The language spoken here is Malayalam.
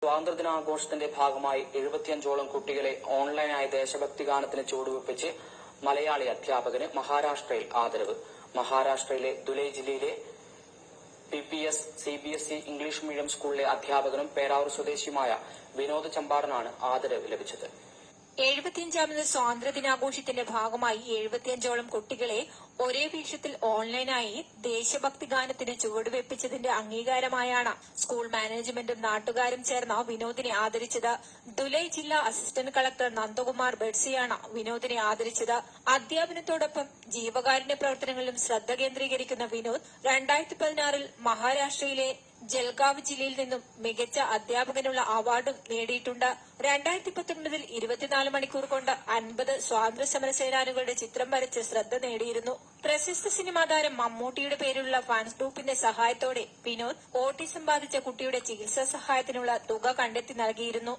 സ്വാതന്ത്ര്യദിനാഘോഷത്തിന്റെ ഭാഗമായി 75ഓളം കുട്ടികളെ ഓൺലൈനായി ദേശഭക്തി ഗാനത്തിന് ചുവടുവെപ്പിച്ച് മലയാളി അധ്യാപകന് മഹാരാഷ്ട്രയിൽ ആദരവ്. മഹാരാഷ്ട്രയിലെ ദുലൈ ജില്ലയിലെ PPS CBSE ഇംഗ്ലീഷ് മീഡിയം സ്കൂളിലെ അധ്യാപകനും പേരാവൂർ സ്വദേശിയുമായ വിനോദ് ചമ്പാടനാണ് ആദരവ് ലഭിച്ചത്. 75ാമത് സ്വാതന്ത്ര്യദിനാഘോഷത്തിന്റെ ഭാഗമായി 75ഓളം കുട്ടികളെ ഒരേ വേഷത്തിൽ ഓൺലൈനായി ദേശഭക്തി ഗാനത്തിന് ചുവടുവെപ്പിച്ചതിന്റെ അംഗീകാരമായാണ് സ്കൂൾ മാനേജ്മെന്റും നാട്ടുകാരും ചേർന്ന് വിനോദിനെ ആദരിച്ചത്. ദുലൈ ജില്ലാ അസിസ്റ്റന്റ് കളക്ടർ നന്ദകുമാർ ബെഡ്സിയാണ് വിനോദിനെ ആദരിച്ചത്. അധ്യാപനത്തോടൊപ്പം ജീവകാരുണ്യ പ്രവർത്തനങ്ങളിലും ശ്രദ്ധ കേന്ദ്രീകരിക്കുന്ന വിനോദ് 2016-ൽ മഹാരാഷ്ട്രയിലെ ജൽഗാവ് ജില്ലയിൽ നിന്നും മികച്ച അധ്യാപകനുള്ള അവാർഡും നേടിയിട്ടുണ്ട്. 2019-ൽ 24 മണിക്കൂർ കൊണ്ട് 50 സ്വാതന്ത്ര്യ സമര സേനാനികളുടെ ചിത്രം വരച്ച് ശ്രദ്ധ നേടിയിരുന്നു. പ്രശസ്ത സിനിമാ താരം മമ്മൂട്ടിയുടെ പേരിലുള്ള ഫാൻസ് ഗ്രൂപ്പിന്റെ സഹായത്തോടെ വിനോദ് ഓട്ടിസം ബാധിച്ച കുട്ടിയുടെ ചികിത്സാ സഹായത്തിനുള്ള തുക കണ്ടെത്തി നൽകിയിരുന്നു.